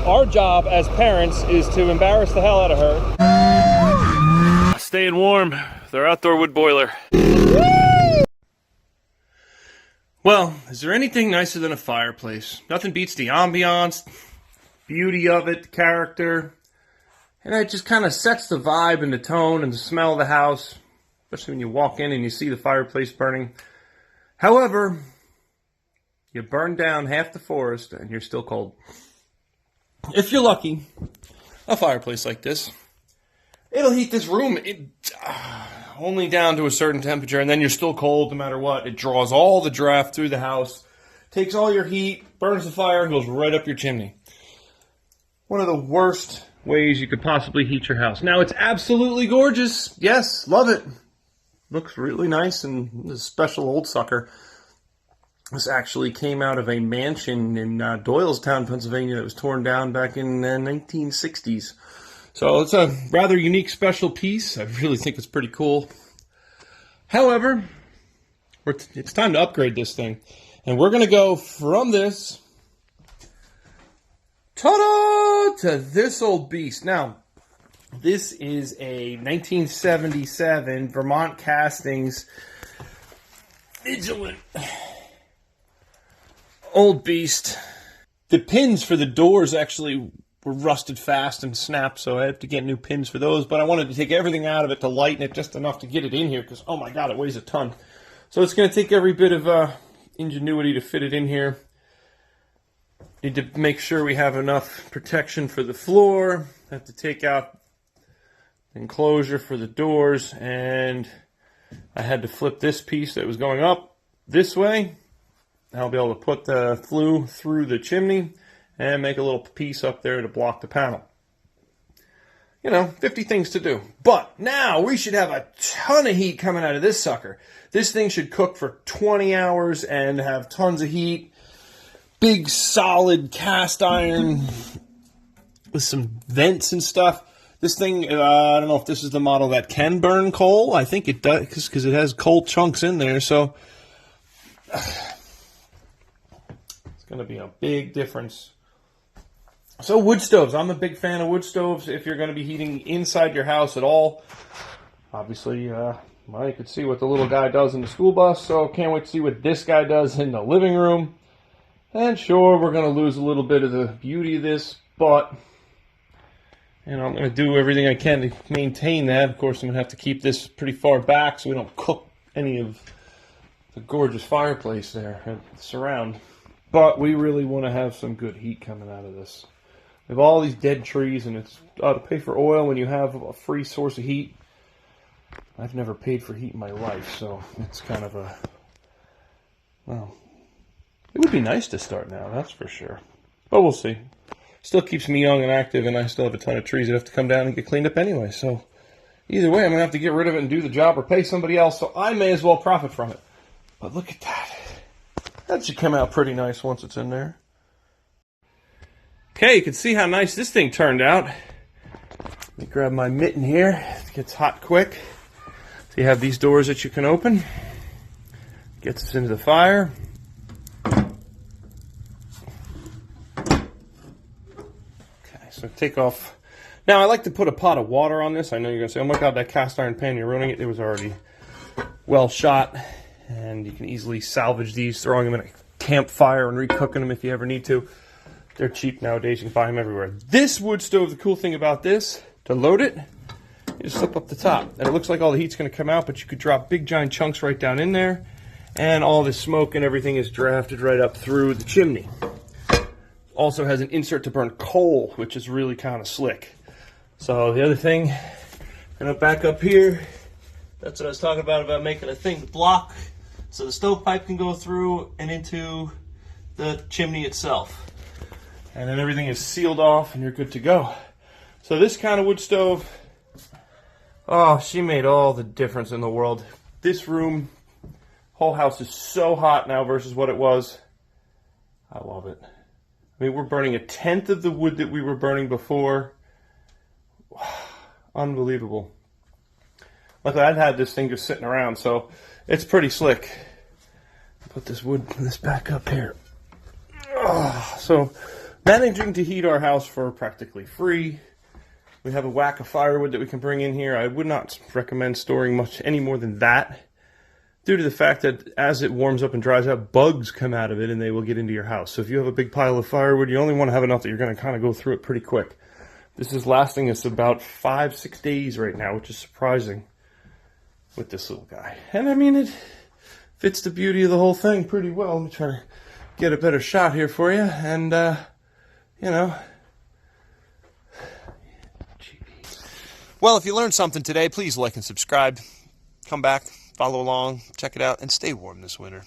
Our job as parents is to embarrass the hell out of her. Staying warm, their outdoor wood boiler. Well, is there anything nicer than a fireplace? Nothing beats the ambiance, beauty of it, the character. And it just kind of sets the vibe and the tone and the smell of the house, especially when you walk in and you see the fireplace burning. However, you burn down half the forest and you're still cold. If you're lucky, a fireplace like this, it'll heat this room only down to a certain temperature, and then you're still cold no matter what. It draws all the draft through the house, takes all your heat, burns the fire, and goes right up your chimney. One of the worst ways you could possibly heat your house. Now, it's absolutely gorgeous. Yes, love it. Looks really nice, and this special old sucker. This actually came out of a mansion in Doylestown, Pennsylvania that was torn down back in the 1960s. So it's a rather unique, special piece. I really think it's pretty cool. However, it's time to upgrade this thing. And we're going to go from this, ta-da, to this old beast. Now, this is a 1977 Vermont Castings Vigilant old beast. The pins for the doors actually were rusted fast and snapped, so I have to get new pins for those. But I wanted to take everything out of it to lighten it just enough to get it in here, because, oh my God, it weighs a ton. So it's going to take every bit of ingenuity to fit it in here. Need to make sure we have enough protection for the floor. Have to take out the enclosure for the doors, and I had to flip this piece that was going up this way. I'll be able to put the flue through the chimney and make a little piece up there to block the panel. You know, 50 things to do. But now we should have a ton of heat coming out of this sucker. This thing should cook for 20 hours and have tons of heat. Big, solid cast iron with some vents and stuff. This thing, I don't know if this is the model that can burn coal. I think it does, because it has coal chunks in there. So going to be a big difference. So wood stoves. I'm a big fan of wood stoves if you're going to be heating inside your house at all. Obviously, well, you can see what the little guy does in the school bus, so can't wait to see what this guy does in the living room. And sure, we're going to lose a little bit of the beauty of this, but you know, I'm going to do everything I can to maintain that. Of course, I'm going to have to keep this pretty far back so we don't cook any of the gorgeous fireplace there and surround. But we really want to have some good heat coming out of this. We have all these dead trees, and it's to pay for oil when you have a free source of heat. I've never paid for heat in my life, so it's kind of a, well, it would be nice to start now, that's for sure. But we'll see. Still keeps me young and active, and I still have a ton of trees that have to come down and get cleaned up anyway. So either way, I'm going to have to get rid of it and do the job or pay somebody else, so I may as well profit from it. But look at that. That should come out pretty nice once it's in there. Okay, you can see how nice this thing turned out. Let me grab my mitten here. It gets hot quick. So you have these doors that you can open. Gets us into the fire. Okay, so take off. Now I like to put a pot of water on this. I know you're going to say, oh my God, that cast iron pan, you're ruining it. It was already well shot. And you can easily salvage these, throwing them in a campfire and recooking them if you ever need to. They're cheap nowadays. You can buy them everywhere. This wood stove, the cool thing about this, to load it, you just flip up the top. And it looks like all the heat's going to come out, but you could drop big giant chunks right down in there. And all the smoke and everything is drafted right up through the chimney. Also has an insert to burn coal, which is really kind of slick. So the other thing, I'm going to back up here. That's what I was talking about making a thing to block so the stovepipe can go through and into the chimney itself. And then everything is sealed off and you're good to go. So this kind of wood stove, oh, she made all the difference in the world. This room, whole house is so hot now versus what it was. I love it. I mean, we're burning 1/10 of the wood that we were burning before. Unbelievable. Luckily, I've had this thing just sitting around, so it's pretty slick. put this back up here. So, managing to heat our house for practically free. We have a whack of firewood that we can bring in here. I would not recommend storing much any more than that, due to the fact that as it warms up and dries out, bugs come out of it and they will get into your house. So if you have a big pile of firewood, you only want to have enough that you're going to kind of go through it pretty quick. This is lasting us about 5-6 days right now, which is surprising with this little guy. And I mean, it fits the beauty of the whole thing pretty well. Let me try to get a better shot here for you. And, you know. Well, if you learned something today, please like and subscribe. Come back, follow along, check it out, and stay warm this winter.